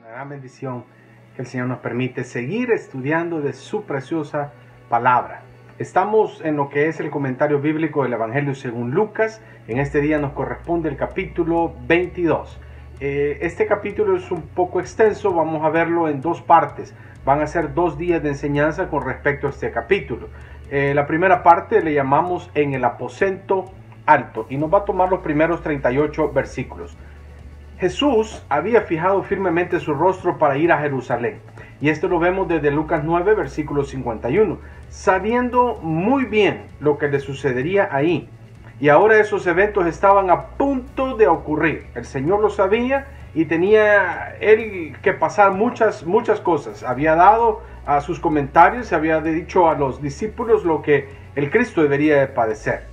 Una gran bendición que el Señor nos permite seguir estudiando de su preciosa palabra. Estamos en lo que es el comentario bíblico del Evangelio según Lucas. En este día nos corresponde el capítulo 22. Este capítulo es un poco extenso, vamos a verlo en dos partes. Van a ser 2 días de enseñanza con respecto a este capítulo. La primera parte le llamamos en el aposento alto y nos va a tomar los primeros 38 versículos. Jesús había fijado firmemente su rostro para ir a Jerusalén, y esto lo vemos desde Lucas 9, versículo 51, sabiendo muy bien lo que le sucedería ahí. Y ahora esos eventos estaban a punto de ocurrir. El Señor lo sabía y tenía él que pasar muchas cosas. Había dado a sus comentarios, había dicho a los discípulos lo que el Cristo debería de padecer.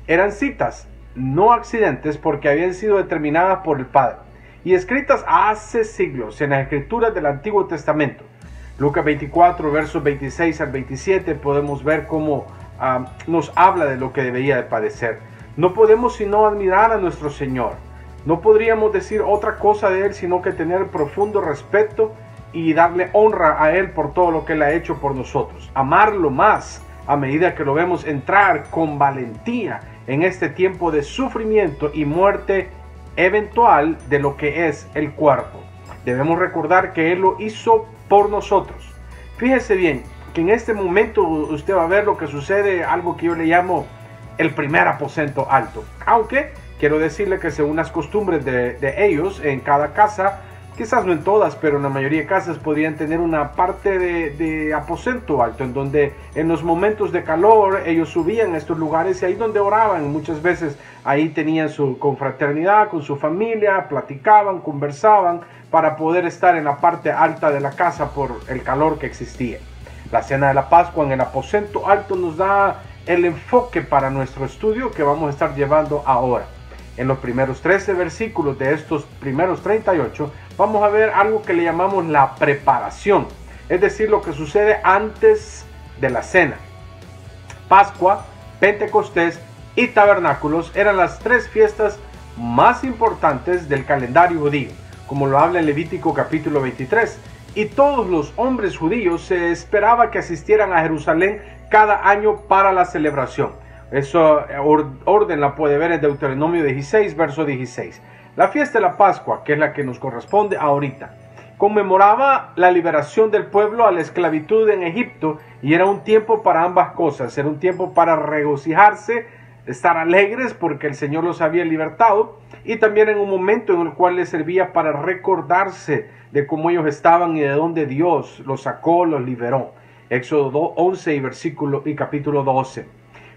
Eran citas, no accidentes, porque habían sido determinadas por el Padre y escritas hace siglos en las escrituras del Antiguo Testamento. Lucas 24, versos 26 al 27, podemos ver cómo nos habla de lo que debería de padecer. No podemos sino admirar a nuestro Señor. No podríamos decir otra cosa de Él, sino que tener profundo respeto y darle honra a Él por todo lo que Él ha hecho por nosotros. Amarlo más a medida que lo vemos entrar con valentía en este tiempo de sufrimiento y muerte eventual de lo que es el cuerpo. Debemos recordar que Él lo hizo por nosotros. Fíjese bien que en este momento usted va a ver lo que sucede, algo que yo le llamo el primer aposento alto. Aunque quiero decirle que según las costumbres de ellos, en cada casa, quizás no en todas, pero en la mayoría de casas podrían tener una parte de aposento alto, en donde en los momentos de calor ellos subían a estos lugares y ahí donde oraban. Muchas veces ahí tenían su confraternidad con su familia, platicaban, conversaban para poder estar en la parte alta de la casa por el calor que existía. La cena de la Pascua en el aposento alto nos da el enfoque para nuestro estudio que vamos a estar llevando ahora. En los primeros 13 versículos de estos primeros 38 vamos a ver algo que le llamamos la preparación, es decir, lo que sucede antes de la cena. Pascua, Pentecostés y Tabernáculos eran las 3 fiestas más importantes del calendario judío, como lo habla en Levítico capítulo 23. Y todos los hombres judíos se esperaba que asistieran a Jerusalén cada año para la celebración. Eso orden la puede ver en Deuteronomio 16, verso 16. La fiesta de la Pascua, que es la que nos corresponde ahorita, conmemoraba la liberación del pueblo a la esclavitud en Egipto y era un tiempo para ambas cosas. Era un tiempo para regocijarse, estar alegres porque el Señor los había libertado, y también en un momento en el cual les servía para recordarse de cómo ellos estaban y de dónde Dios los sacó, los liberó. Éxodo 11 y capítulo 12.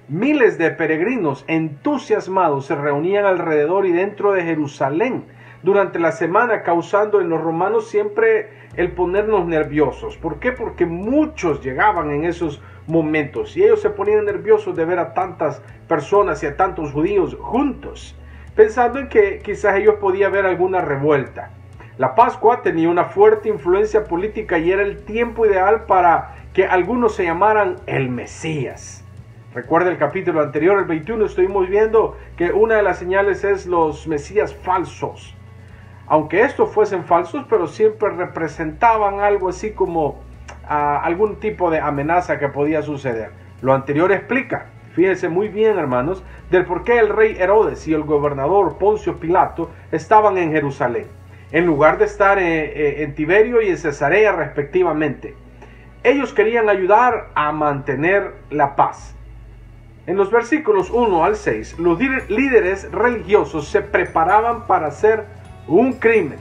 Miles de peregrinos entusiasmados se reunían alrededor y dentro de Jerusalén durante la semana, causando en los romanos siempre el ponernos nerviosos. ¿Por qué? Porque muchos llegaban en esos momentos y ellos se ponían nerviosos de ver a tantas personas y a tantos judíos juntos, pensando en que quizás ellos podían ver alguna revuelta. La Pascua tenía una fuerte influencia política y era el tiempo ideal para que algunos se llamaran el Mesías. Recuerda el capítulo anterior, el 21, estuvimos viendo que una de las señales es los Mesías falsos. Aunque estos fuesen falsos, pero siempre representaban algo así como algún tipo de amenaza que podía suceder. Lo anterior explica, fíjense muy bien hermanos, del por qué el rey Herodes y el gobernador Poncio Pilato estaban en Jerusalén, en lugar de estar en Tiberio y en Cesarea respectivamente. Ellos querían ayudar a mantener la paz. En los versículos 1 al 6, los líderes religiosos se preparaban para hacer un crimen.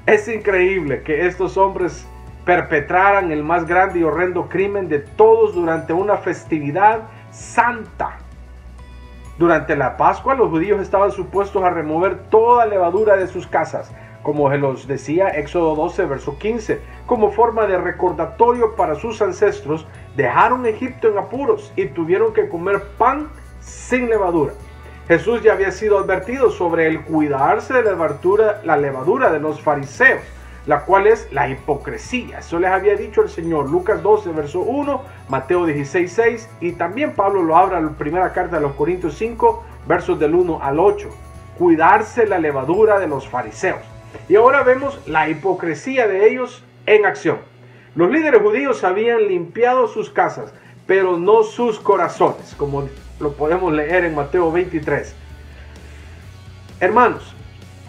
Es increíble que estos hombres perpetraran el más grande y horrendo crimen de todos durante una festividad santa. Durante la Pascua, los judíos estaban supuestos a remover toda levadura de sus casas, como se los decía Éxodo 12, verso 15, como forma de recordatorio para sus ancestros. Dejaron Egipto en apuros y tuvieron que comer pan sin levadura. Jesús ya había sido advertido sobre el cuidarse de la levadura de los fariseos, la cual es la hipocresía. Eso les había dicho el Señor, Lucas 12, verso 1, Mateo 16, 6, y también Pablo lo habla en la primera carta de los Corintios 5, versos del 1 al 8. Cuidarse la levadura de los fariseos. Y ahora vemos la hipocresía de ellos en acción. Los líderes judíos habían limpiado sus casas, pero no sus corazones, como lo podemos leer en Mateo 23. Hermanos,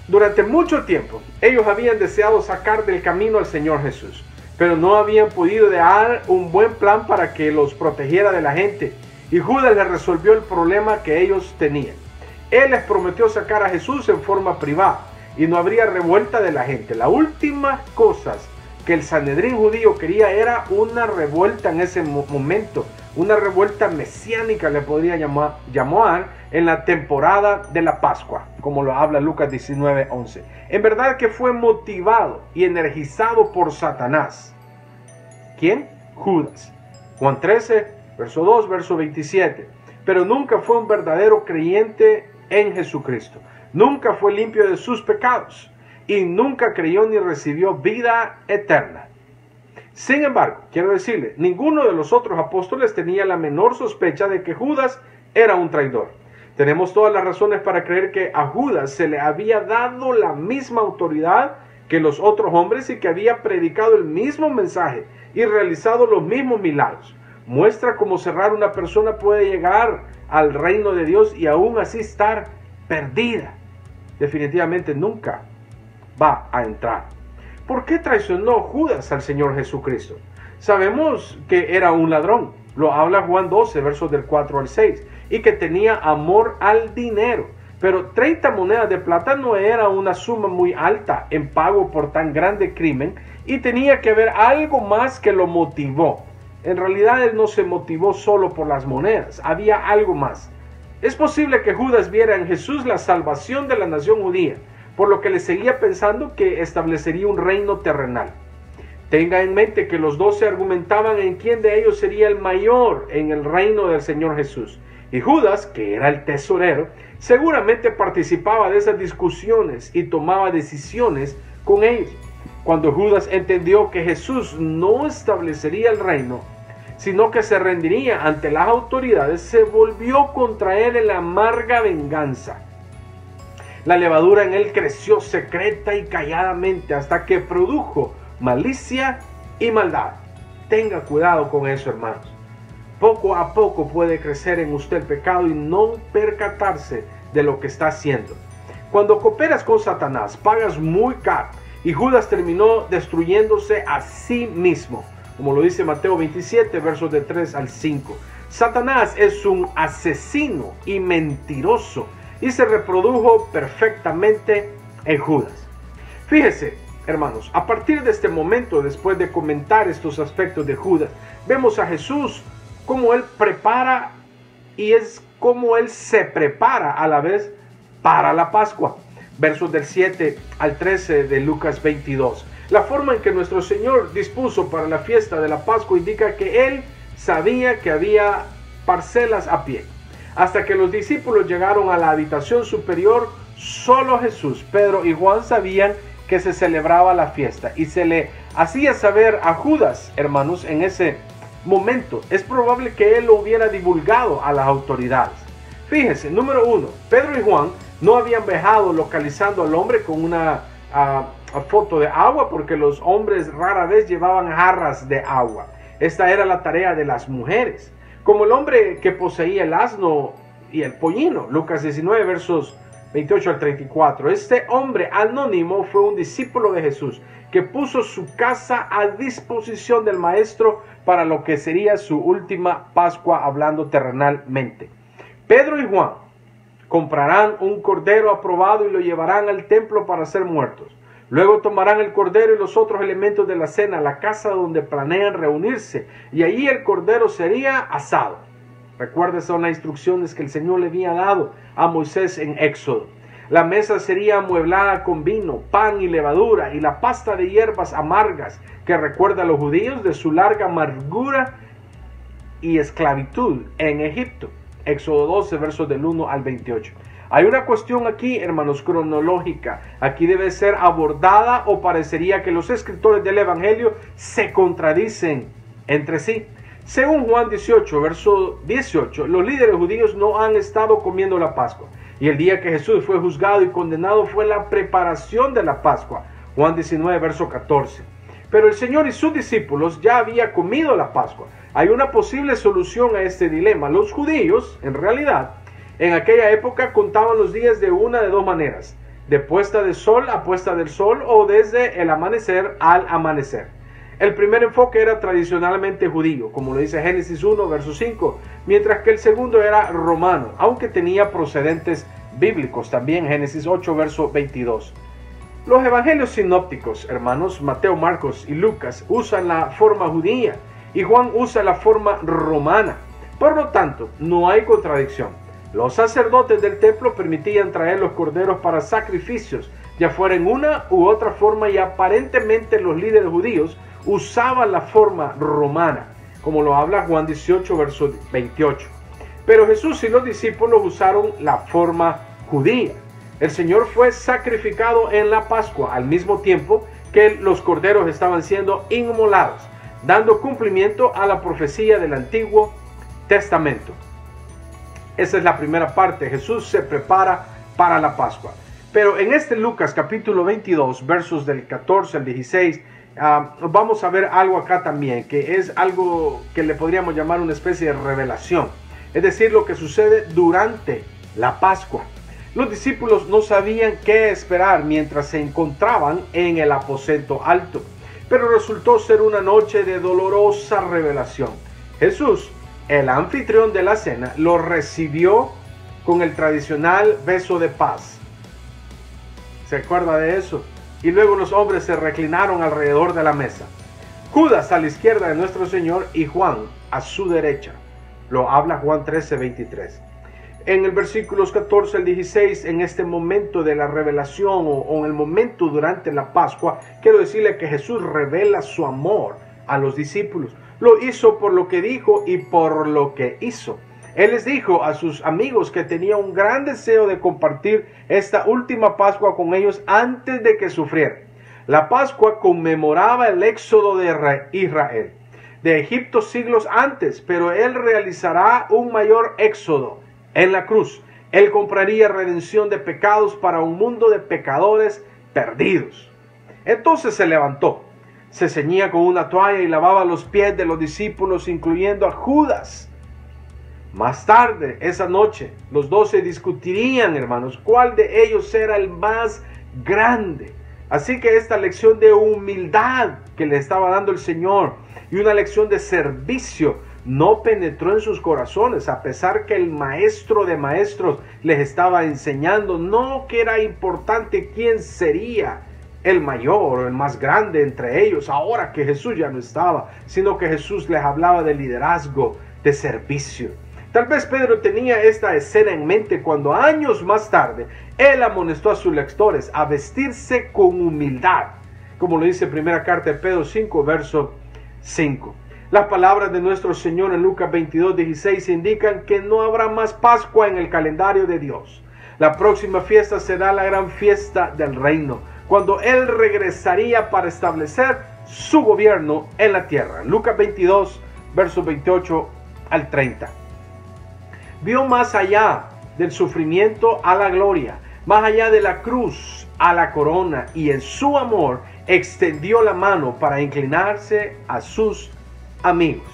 durante mucho tiempo ellos habían deseado sacar del camino al Señor Jesús, pero no habían podido dar un buen plan para que los protegiera de la gente, y Judas les resolvió el problema que ellos tenían. Él les prometió sacar a Jesús en forma privada y no habría revuelta de la gente. Las últimas cosas que el Sanedrín judío quería era una revuelta en ese momento, una revuelta mesiánica le podría llamar en la temporada de la Pascua, como lo habla Lucas 19:11. En verdad que fue motivado y energizado por Satanás. ¿Quién? Judas. Juan 13, verso 2, verso 27. Pero nunca fue un verdadero creyente en Jesucristo. Nunca fue limpio de sus pecados y nunca creyó ni recibió vida eterna. Sin embargo, quiero decirle, ninguno de los otros apóstoles tenía la menor sospecha de que Judas era un traidor. Tenemos todas las razones para creer que a Judas se le había dado la misma autoridad que los otros hombres y que había predicado el mismo mensaje y realizado los mismos milagros. Muestra cómo cerrar una persona puede llegar al reino de Dios y aún así estar perdida. Definitivamente nunca va a entrar. ¿Por qué traicionó Judas al Señor Jesucristo? Sabemos que era un ladrón. Lo habla Juan 12, versos del 4 al 6. Y que tenía amor al dinero. Pero 30 monedas de plata no era una suma muy alta en pago por tan grande crimen. Y tenía que haber algo más que lo motivó. En realidad él no se motivó solo por las monedas. Había algo más. Es posible que Judas viera en Jesús la salvación de la nación judía, por lo que le seguía pensando que establecería un reino terrenal. Tenga en mente que los 12 argumentaban en quién de ellos sería el mayor en el reino del Señor Jesús. Y Judas, que era el tesorero, seguramente participaba de esas discusiones y tomaba decisiones con ellos. Cuando Judas entendió que Jesús no establecería el reino, sino que se rendiría ante las autoridades, se volvió contra él en la amarga venganza. La levadura en él creció secreta y calladamente hasta que produjo malicia y maldad. Tenga cuidado con eso, hermanos. Poco a poco puede crecer en usted el pecado y no percatarse de lo que está haciendo. Cuando cooperas con Satanás, pagas muy caro. Y Judas terminó destruyéndose a sí mismo, como lo dice Mateo 27, versos de 3 al 5. Satanás es un asesino y mentiroso y se reprodujo perfectamente en Judas. Fíjese, hermanos, a partir de este momento, después de comentar estos aspectos de Judas, vemos a Jesús como él prepara y es como él se prepara a la vez para la Pascua. Versos del 7 al 13 de Lucas 22. La forma en que nuestro Señor dispuso para la fiesta de la Pascua indica que Él sabía que había parcelas a pie. Hasta que los discípulos llegaron a la habitación superior, solo Jesús, Pedro y Juan sabían que se celebraba la fiesta. Y se le hacía saber a Judas, hermanos, en ese momento. Es probable que él lo hubiera divulgado a las autoridades. Fíjense, número 1, Pedro y Juan no habían viajado localizando al hombre con una foto de agua, porque los hombres rara vez llevaban jarras de agua. Esta era la tarea de las mujeres. Como el hombre que poseía el asno y el pollino, Lucas 19, versos 28 al 34. Este hombre anónimo fue un discípulo de Jesús que puso su casa a disposición del maestro para lo que sería su última Pascua, hablando terrenalmente. Pedro y Juan comprarán un cordero aprobado y lo llevarán al templo para ser muertos. Luego tomarán el cordero y los otros elementos de la cena a la casa donde planean reunirse, y allí el cordero sería asado. Recuerda, son las instrucciones que el Señor le había dado a Moisés en Éxodo. La mesa sería amueblada con vino, pan y levadura, y la pasta de hierbas amargas, que recuerda a los judíos de su larga amargura y esclavitud en Egipto. Éxodo 12, versos del 1 al 28. Hay una cuestión aquí, hermanos, cronológica. Aquí debe ser abordada, o parecería que los escritores del Evangelio se contradicen entre sí. Según Juan 18, verso 18, los líderes judíos no han estado comiendo la Pascua. Y el día que Jesús fue juzgado y condenado fue la preparación de la Pascua. Juan 19, verso 14. Pero el Señor y sus discípulos ya habían comido la Pascua. Hay una posible solución a este dilema. Los judíos, en realidad, en aquella época contaban los días de una de dos maneras: de puesta de sol a puesta del sol, o desde el amanecer al amanecer. El primer enfoque era tradicionalmente judío, como lo dice Génesis 1, verso 5, mientras que el segundo era romano, aunque tenía procedentes bíblicos, también Génesis 8, verso 22. Los evangelios sinópticos, hermanos, Mateo, Marcos y Lucas, usan la forma judía y Juan usa la forma romana. Por lo tanto, no hay contradicción. Los sacerdotes del templo permitían traer los corderos para sacrificios, ya fuera en una u otra forma, y aparentemente los líderes judíos usaban la forma romana, como lo habla Juan 18, verso 28. Pero Jesús y los discípulos usaron la forma judía. El Señor fue sacrificado en la Pascua al mismo tiempo que los corderos estaban siendo inmolados, dando cumplimiento a la profecía del Antiguo Testamento. Esa es la primera parte. Jesús se prepara para la Pascua. Pero en este Lucas capítulo 22, versos del 14 al 16, vamos a ver algo acá también, que es algo que le podríamos llamar una especie de revelación. Es decir, lo que sucede durante la Pascua. Los discípulos no sabían qué esperar mientras se encontraban en el aposento alto, pero resultó ser una noche de dolorosa revelación. Jesús, el anfitrión de la cena, lo recibió con el tradicional beso de paz. ¿Se acuerda de eso? Y luego los hombres se reclinaron alrededor de la mesa. Judas a la izquierda de nuestro Señor y Juan a su derecha. Lo habla Juan 13, 23. En el versículos 14 al 16, en este momento de la revelación o en el momento durante la Pascua, quiero decirle que Jesús revela su amor a los discípulos. Lo hizo por lo que dijo y por lo que hizo. Él les dijo a sus amigos que tenía un gran deseo de compartir esta última Pascua con ellos antes de que sufrieran. La Pascua conmemoraba el éxodo de Israel de Egipto siglos antes, pero Él realizará un mayor éxodo en la cruz. Él compraría redención de pecados para un mundo de pecadores perdidos. Entonces se levantó, se ceñía con una toalla y lavaba los pies de los discípulos, incluyendo a Judas. Más tarde, esa noche, los 12 discutirían, hermanos, cuál de ellos era el más grande. Así que esta lección de humildad que le estaba dando el Señor y una lección de servicio no penetró en sus corazones, a pesar que el maestro de maestros les estaba enseñando no que era importante quién sería el mayor o el más grande entre ellos, ahora que Jesús ya no estaba, sino que Jesús les hablaba de liderazgo, de servicio. Tal vez Pedro tenía esta escena en mente cuando años más tarde él amonestó a sus lectores a vestirse con humildad, como lo dice primera carta de Pedro 5, verso 5. Las palabras de nuestro Señor en Lucas 22, 16 indican que no habrá más Pascua en el calendario de Dios. La próxima fiesta será la gran fiesta del reino, cuando Él regresaría para establecer su gobierno en la tierra. Lucas 22, versos 28 al 30. Vio más allá del sufrimiento a la gloria, más allá de la cruz a la corona, y en su amor extendió la mano para inclinarse a sus amigos.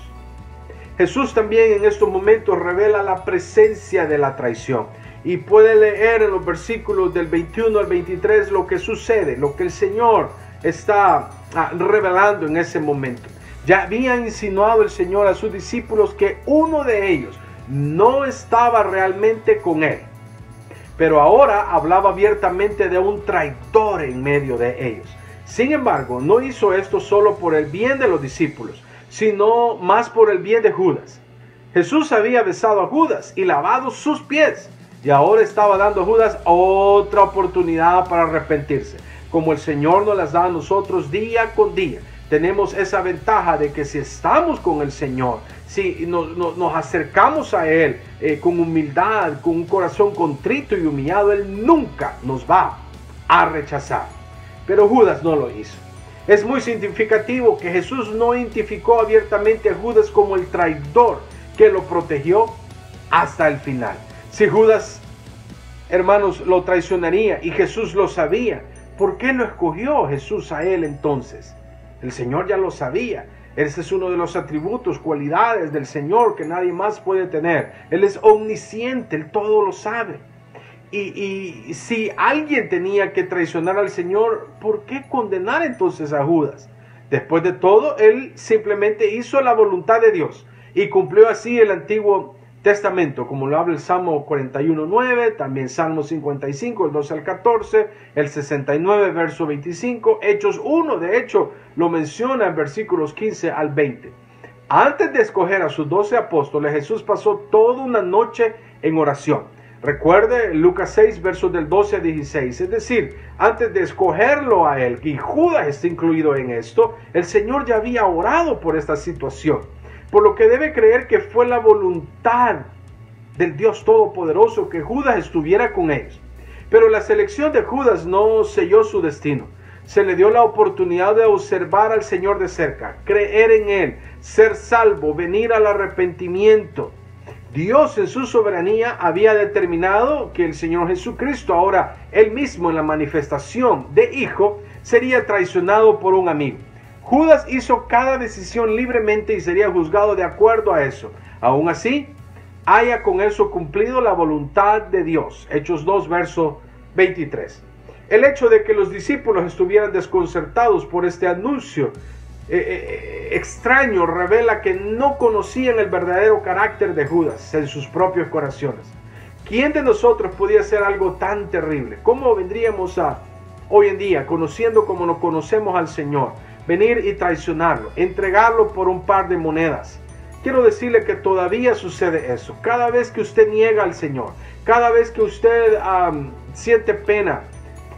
Jesús también en estos momentos revela la presencia de la traición. Y puede leer en los versículos del 21 al 23 lo que sucede, lo que el Señor está revelando en ese momento. Ya había insinuado el Señor a sus discípulos que uno de ellos no estaba realmente con Él. Pero ahora hablaba abiertamente de un traidor en medio de ellos. Sin embargo, no hizo esto solo por el bien de los discípulos, sino más por el bien de Judas. Jesús había besado a Judas y lavado sus pies, y ahora estaba dando a Judas otra oportunidad para arrepentirse. Como el Señor nos las da a nosotros día con día, tenemos esa ventaja de que si estamos con el Señor, si nos acercamos a Él con humildad, con un corazón contrito y humillado, Él nunca nos va a rechazar. Pero Judas no lo hizo. Es muy significativo que Jesús no identificó abiertamente a Judas como el traidor que lo protegió hasta el final. Si Judas hermanos, lo traicionaría y Jesús lo sabía. ¿Por qué lo escogió Jesús a él entonces? El Señor ya lo sabía. Ese es uno de los atributos, cualidades del Señor que nadie más puede tener. Él es omnisciente, Él todo lo sabe. Y si alguien tenía que traicionar al Señor, ¿por qué condenar entonces a Judas? Después de todo, él simplemente hizo la voluntad de Dios y cumplió así el Antiguo Testamento, como lo habla el Salmo 41:9, también Salmo 55, el 12 al 14, el 69, verso 25, Hechos 1, de hecho, lo menciona en versículos 15 al 20. Antes de escoger a sus 12 apóstoles, Jesús pasó toda una noche en oración. Recuerde Lucas 6, versos del 12 a 16, es decir, antes de escogerlo a él, y Judas está incluido en esto, el Señor ya había orado por esta situación, por lo que debe creer que fue la voluntad del Dios Todopoderoso que Judas estuviera con ellos. Pero la selección de Judas no selló su destino. Se le dio la oportunidad de observar al Señor de cerca, creer en Él, ser salvo, venir al arrepentimiento. Dios en su soberanía había determinado que el Señor Jesucristo, ahora Él mismo en la manifestación de Hijo, sería traicionado por un amigo. Judas hizo cada decisión libremente y sería juzgado de acuerdo a eso. Aún así, haya con eso cumplido la voluntad de Dios. Hechos 2, verso 23. El hecho de que los discípulos estuvieran desconcertados por este anuncio extraño revela que no conocían el verdadero carácter de Judas en sus propios corazones. ¿Quién de nosotros podía hacer algo tan terrible? ¿Cómo vendríamos a hoy en día, conociendo como nos conocemos al Señor, venir y traicionarlo, entregarlo por un par de monedas? Quiero decirle que todavía sucede eso. Cada vez que usted niega al Señor, cada vez que usted siente pena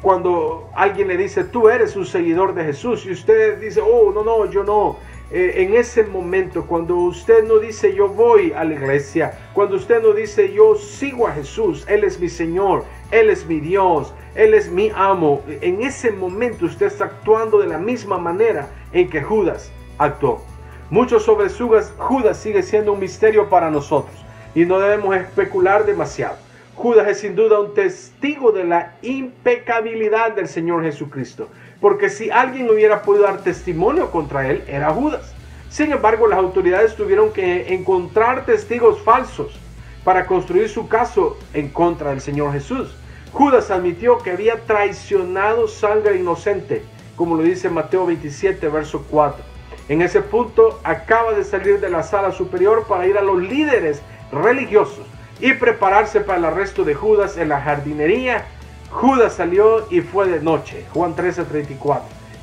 cuando alguien le dice, tú eres un seguidor de Jesús, y usted dice, oh, no, yo no. En ese momento, cuando usted no dice, yo voy a la iglesia, cuando usted no dice, yo sigo a Jesús, Él es mi Señor, Él es mi Dios, Él es mi amo, en ese momento usted está actuando de la misma manera en que Judas actuó. Mucho sobre Judas sigue siendo un misterio para nosotros y no debemos especular demasiado. Judas es sin duda un testigo de la impecabilidad del Señor Jesucristo, porque si alguien hubiera podido dar testimonio contra él, era Judas. Sin embargo, las autoridades tuvieron que encontrar testigos falsos para construir su caso en contra del Señor Jesús. Judas admitió que había traicionado sangre inocente, como lo dice Mateo 27, verso 4. En ese punto, acaba de salir de la sala superior para ir a los líderes religiosos y prepararse para el arresto de Judas en la jardinería. Judas salió y fue de noche, Juan 13:34,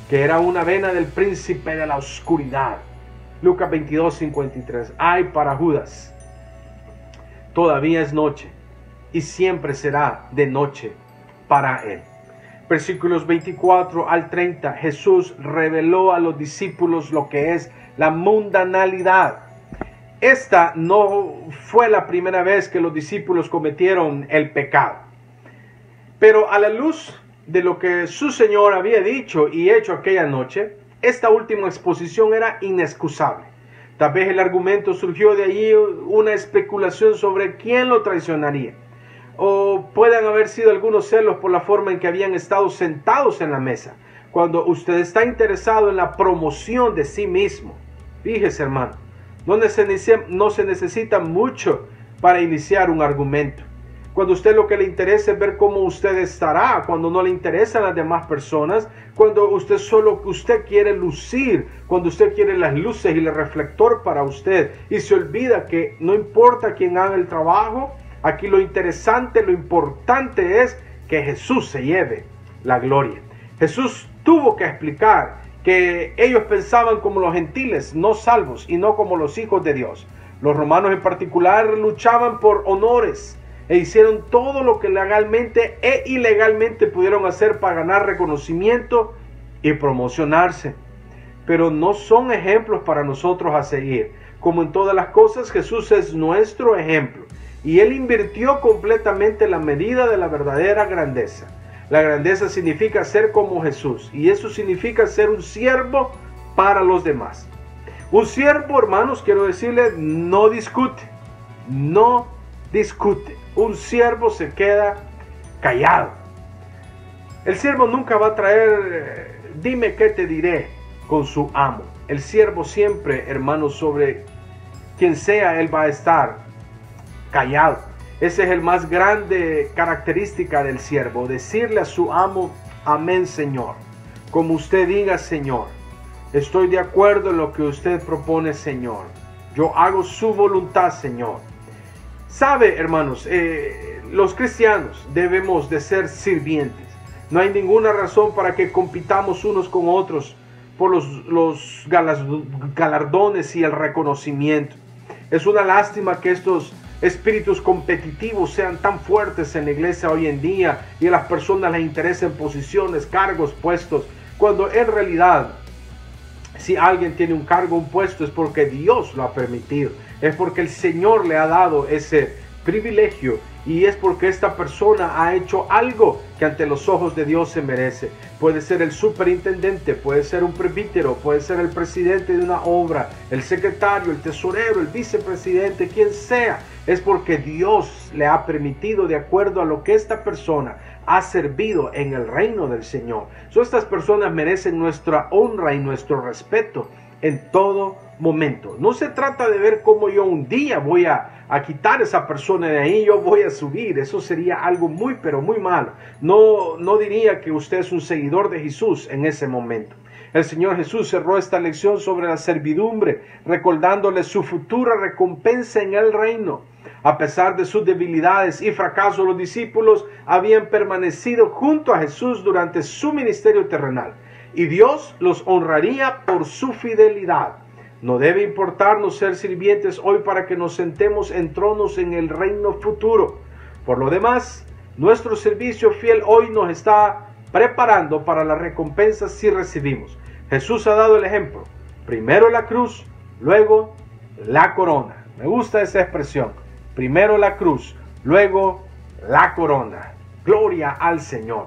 que era una vena del príncipe de la oscuridad. Lucas 22:53, ay para Judas, todavía es noche y siempre será de noche para él. Versículos 24 al 30, Jesús reveló a los discípulos lo que es la mundanalidad. Esta no fue la primera vez que los discípulos cometieron el pecado. Pero a la luz de lo que su Señor había dicho y hecho aquella noche, esta última exposición era inexcusable. Tal vez el argumento surgió de allí una especulación sobre quién lo traicionaría. O pueden haber sido algunos celos por la forma en que habían estado sentados en la mesa. Cuando usted está interesado en la promoción de sí mismo, fíjese hermano, no se necesita mucho para iniciar un argumento. Cuando usted lo que le interesa es ver cómo usted estará, cuando no le interesan las demás personas, cuando usted quiere lucir, cuando usted quiere las luces y el reflector para usted y se olvida que no importa quién haga el trabajo, aquí lo importante es que Jesús se lleve la gloria. Jesús tuvo que explicar que ellos pensaban como los gentiles, no salvos, y no como los hijos de Dios. Los romanos en particular luchaban por honores e hicieron todo lo que legalmente e ilegalmente pudieron hacer para ganar reconocimiento y promocionarse. Pero no son ejemplos para nosotros a seguir. Como en todas las cosas, Jesús es nuestro ejemplo. Y Él invirtió completamente la medida de la verdadera grandeza. La grandeza significa ser como Jesús. Y eso significa ser un siervo para los demás. Un siervo, hermanos, quiero decirles, no discute. No discute. Un siervo se queda callado. El siervo nunca va a traer, dime qué te diré, con su amo. El siervo siempre, hermanos, sobre quien sea, él va a estar callado. Esa es el más grande característica del siervo, decirle a su amo, amén, Señor. Como usted diga, Señor, estoy de acuerdo en lo que usted propone, Señor. Yo hago su voluntad, Señor. Sabe, hermanos, los cristianos debemos de ser sirvientes. No hay ninguna razón para que compitamos unos con otros por los galardones y el reconocimiento. Es una lástima que estos espíritus competitivos sean tan fuertes en la iglesia hoy en día y a las personas les interesan posiciones, cargos, puestos, cuando en realidad si alguien tiene un cargo, un puesto, es porque Dios lo ha permitido, es porque el Señor le ha dado ese privilegio y es porque esta persona ha hecho algo que ante los ojos de Dios se merece. Puede ser el superintendente, puede ser un presbítero, puede ser el presidente de una obra, el secretario, el tesorero, el vicepresidente, quien sea. Es porque Dios le ha permitido de acuerdo a lo que esta persona ha servido en el reino del Señor. Estas personas merecen nuestra honra y nuestro respeto en todo momento. No se trata de ver cómo yo un día voy a quitar a esa persona de ahí, yo voy a subir. Eso sería algo muy, pero muy malo. No diría que usted es un seguidor de Jesús en ese momento. El Señor Jesús cerró esta lección sobre la servidumbre, recordándole su futura recompensa en el reino. A pesar de sus debilidades y fracasos, los discípulos habían permanecido junto a Jesús durante su ministerio terrenal, y Dios los honraría por su fidelidad. No debe importarnos ser sirvientes hoy para que nos sentemos en tronos en el reino futuro. Por lo demás, nuestro servicio fiel hoy nos está preparando para la recompensa si recibimos. Jesús ha dado el ejemplo. Primero la cruz, luego la corona. Me gusta esa expresión. Primero la cruz, luego la corona. Gloria al Señor.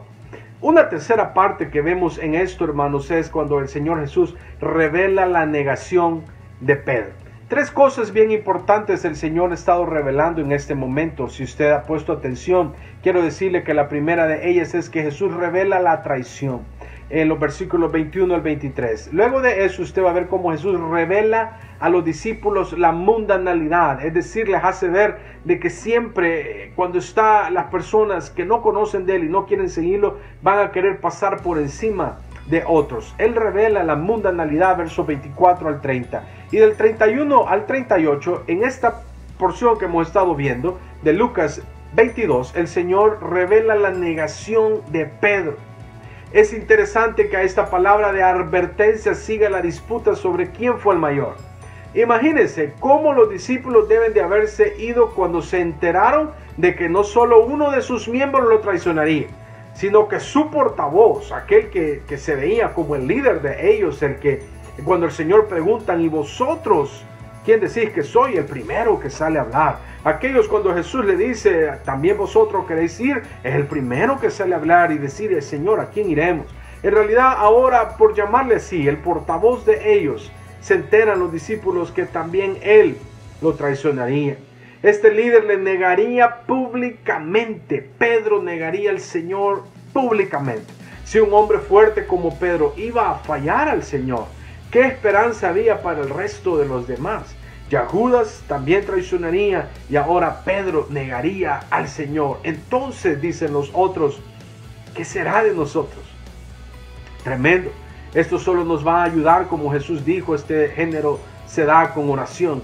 Una tercera parte que vemos en esto, hermanos, es cuando el Señor Jesús revela la negación de Pedro. Tres cosas bien importantes el Señor ha estado revelando en este momento. Si usted ha puesto atención, quiero decirle que la primera de ellas es que Jesús revela la traición. En los versículos 21 al 23. Luego de eso usted va a ver cómo Jesús revela a los discípulos la mundanalidad, es decir, les hace ver de que siempre cuando está las personas que no conocen de Él y no quieren seguirlo, van a querer pasar por encima de otros. Él revela la mundanalidad, versos 24 al 30. Y del 31 al 38, en esta porción que hemos estado viendo, de Lucas 22, el Señor revela la negación de Pedro. Es interesante que a esta palabra de advertencia siga la disputa sobre quién fue el mayor. Imagínense cómo los discípulos deben de haberse ido cuando se enteraron de que no solo uno de sus miembros lo traicionaría, sino que su portavoz, aquel que se veía como el líder de ellos, el que cuando el Señor preguntan, ¿y vosotros quién decís que soy? El primero que sale a hablar. Aquellos cuando Jesús le dice, ¿también vosotros queréis ir? Es el primero que sale a hablar y decir, Señor, ¿a quién iremos? En realidad ahora, por llamarle así, el portavoz de ellos, se enteran los discípulos que también él lo traicionaría. Este líder le negaría públicamente. Pedro negaría al Señor públicamente. Si un hombre fuerte como Pedro iba a fallar al Señor, ¿qué esperanza había para el resto de los demás? Ya Judas también traicionaría y ahora Pedro negaría al Señor. Entonces dicen los otros, ¿qué será de nosotros? Tremendo. Esto solo nos va a ayudar, como Jesús dijo, este género se da con oración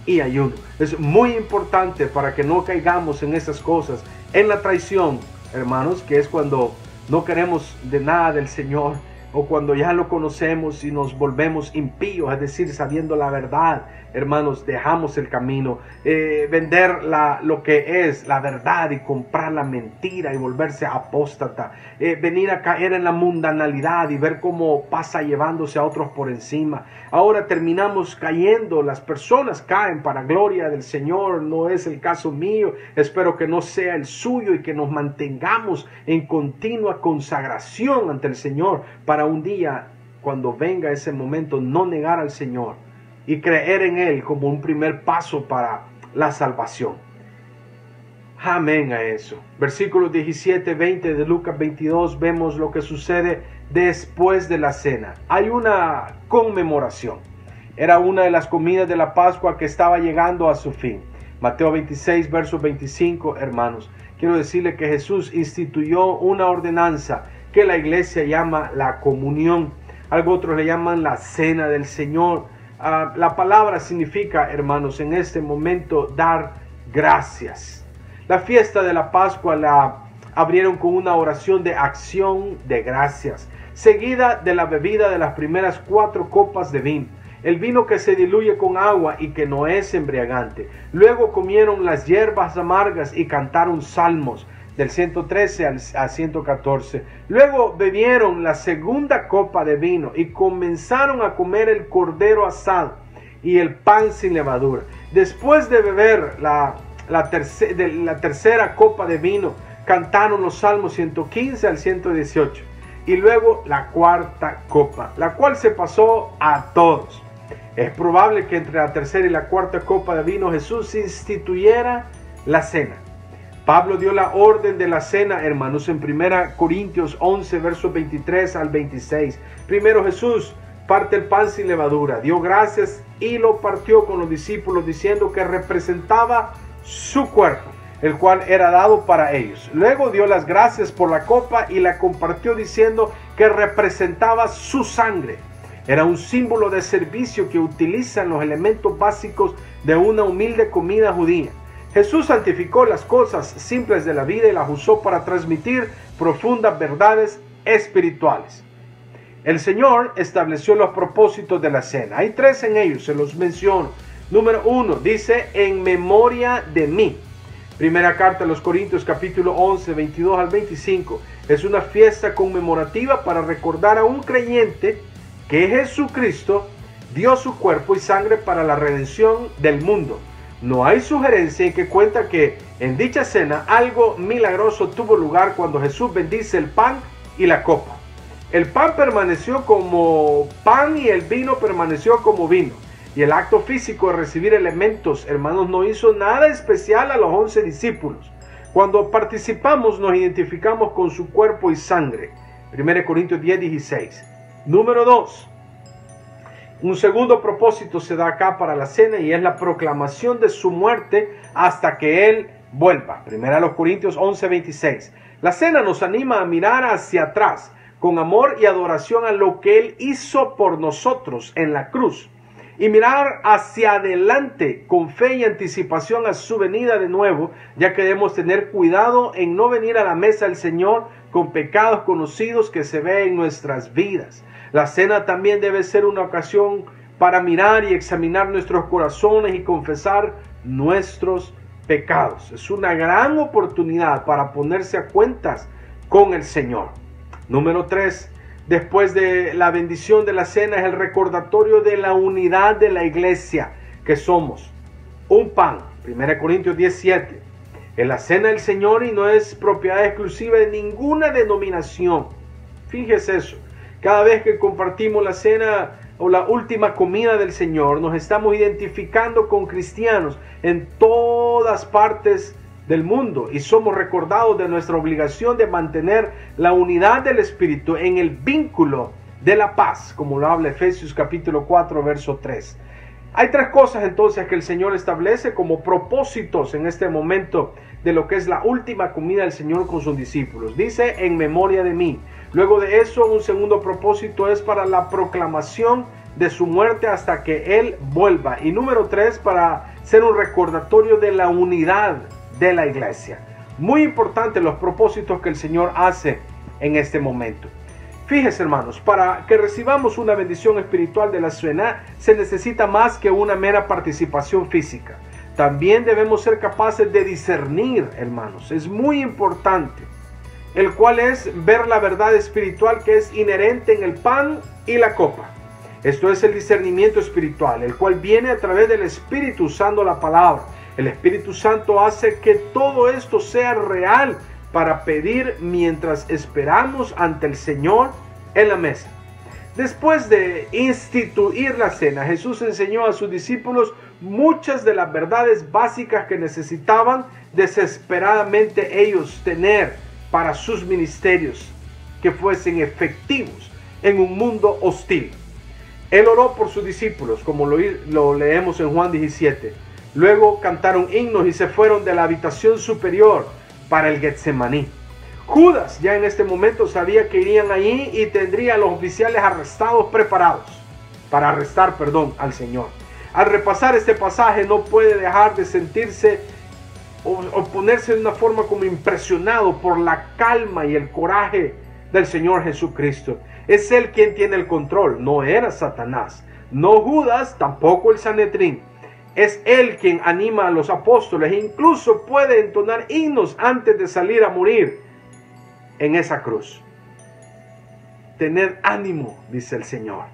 y ayuno. Es muy importante para que no caigamos en esas cosas, en la traición, hermanos, que es cuando no queremos de nada del Señor, o cuando ya lo conocemos y nos volvemos impíos, es decir, sabiendo la verdad, hermanos, dejamos el camino, vender lo que es la verdad y comprar la mentira y volverse apóstata, venir a caer en la mundanalidad y ver cómo pasa llevándose a otros por encima. Ahora terminamos cayendo, las personas caen para gloria del Señor, no es el caso mío, espero que no sea el suyo y que nos mantengamos en continua consagración ante el Señor para un día, cuando venga ese momento, no negar al Señor y creer en Él como un primer paso para la salvación. Amén a eso. Versículos 17, 20 de Lucas 22, vemos lo que sucede después de la cena. Hay una conmemoración. Era una de las comidas de la Pascua que estaba llegando a su fin. Mateo 26, verso 25, hermanos. Quiero decirle que Jesús instituyó una ordenanza que la iglesia llama la comunión. Algo otros le llaman la cena del Señor. La palabra significa, hermanos, en este momento dar gracias. La fiesta de la Pascua la abrieron con una oración de acción de gracias, seguida de la bebida de las primeras 4 copas de vino, el vino que se diluye con agua y que no es embriagante. Luego comieron las hierbas amargas y cantaron salmos del 113 al 114. Luego bebieron la segunda copa de vino y comenzaron a comer el cordero asado y el pan sin levadura. Después de beber la tercera copa de vino, cantaron los salmos 115 al 118. Y luego la cuarta copa, la cual se pasó a todos. Es probable que entre la tercera y la cuarta copa de vino Jesús instituyera la cena. Pablo dio la orden de la cena, hermanos, en 1 Corintios 11, versos 23 al 26. Primero Jesús parte el pan sin levadura, dio gracias y lo partió con los discípulos, diciendo que representaba su cuerpo, el cual era dado para ellos. Luego dio las gracias por la copa y la compartió, diciendo que representaba su sangre. Era un símbolo de servicio que utilizan los elementos básicos de una humilde comida judía. Jesús santificó las cosas simples de la vida y las usó para transmitir profundas verdades espirituales. El Señor estableció los propósitos de la cena. Hay 3 en ellos, se los menciono. Número 1, dice, en memoria de mí. Primera carta a los Corintios, capítulo 11, 22 al 25. Es una fiesta conmemorativa para recordar a un creyente que Jesucristo dio su cuerpo y sangre para la redención del mundo. No hay sugerencia en que cuenta que en dicha cena algo milagroso tuvo lugar cuando Jesús bendice el pan y la copa. El pan permaneció como pan y el vino permaneció como vino. Y el acto físico de recibir elementos, hermanos, no hizo nada especial a los 11 discípulos. Cuando participamos nos identificamos con su cuerpo y sangre. 1 Corintios 10, 16. Número 2. Un segundo propósito se da acá para la cena y es la proclamación de su muerte hasta que Él vuelva. 1 Corintios 11, 26. La cena nos anima a mirar hacia atrás con amor y adoración a lo que Él hizo por nosotros en la cruz. Y mirar hacia adelante con fe y anticipación a su venida de nuevo, ya que debemos tener cuidado en no venir a la mesa del Señor con pecados conocidos que se ven en nuestras vidas. La cena también debe ser una ocasión para mirar y examinar nuestros corazones y confesar nuestros pecados. Es una gran oportunidad para ponerse a cuentas con el Señor. Número 3. Después de la bendición de la cena es el recordatorio de la unidad de la iglesia, que somos un pan. 1 Corintios 17. Es la cena del Señor y no es propiedad exclusiva de ninguna denominación. Fíjese eso. Cada vez que compartimos la cena o la última comida del Señor, nos estamos identificando con cristianos en todas partes del mundo y somos recordados de nuestra obligación de mantener la unidad del Espíritu en el vínculo de la paz, como lo habla Efesios capítulo 4, verso 3. Hay 3 cosas entonces que el Señor establece como propósitos en este momento de lo que es la última comida del Señor con sus discípulos. Dice, en memoria de mí. Luego de eso, un segundo propósito es para la proclamación de su muerte hasta que Él vuelva. Y número 3, para ser un recordatorio de la unidad de la iglesia. Muy importante los propósitos que el Señor hace en este momento. Fíjese, hermanos, para que recibamos una bendición espiritual de la cena se necesita más que una mera participación física. También debemos ser capaces de discernir, hermanos. Es muy importante. El cual es ver la verdad espiritual que es inherente en el pan y la copa. Esto es el discernimiento espiritual, el cual viene a través del Espíritu usando la palabra. El Espíritu Santo hace que todo esto sea real para pedir mientras esperamos ante el Señor en la mesa. Después de instituir la cena, Jesús enseñó a sus discípulos muchas de las verdades básicas que necesitaban desesperadamente ellos tener para sus ministerios que fuesen efectivos en un mundo hostil. Él oró por sus discípulos, como lo leemos en Juan 17. Luego cantaron himnos y se fueron de la habitación superior para el Getsemaní. Judas ya en este momento sabía que irían allí y tendría a los oficiales arrestados preparados para arrestar, al Señor. Al repasar este pasaje no puede dejar de sentirse o ponerse de una forma como impresionado por la calma y el coraje del Señor Jesucristo. Es Él quien tiene el control, no era Satanás, no Judas, tampoco el Sanedrín. Es Él quien anima a los apóstoles e incluso puede entonar himnos antes de salir a morir en esa cruz. Tened ánimo, dice el Señor.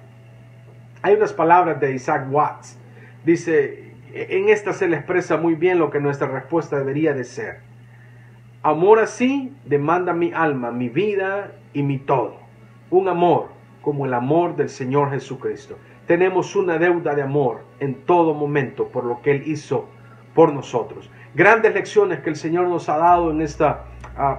Hay unas palabras de Isaac Watts. Dice, en esta se le expresa muy bien lo que nuestra respuesta debería de ser. Amor así demanda mi alma, mi vida y mi todo. Un amor como el amor del Señor Jesucristo. Tenemos una deuda de amor en todo momento por lo que Él hizo por nosotros. Grandes lecciones que el Señor nos ha dado en esta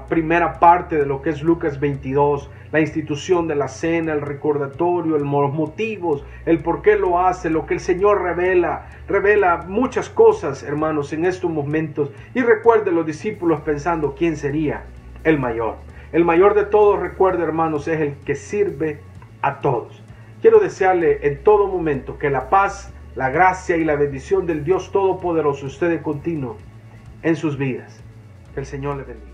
primera parte de lo que es Lucas 22. La institución de la cena, el recordatorio, los motivos, el por qué lo hace, lo que el Señor revela muchas cosas, hermanos, en estos momentos. Y recuerde los discípulos pensando quién sería el mayor. El mayor de todos, recuerde, hermanos, es el que sirve a todos. Quiero desearle en todo momento que la paz, la gracia y la bendición del Dios Todopoderoso esté de continuo en sus vidas. Que el Señor le bendiga.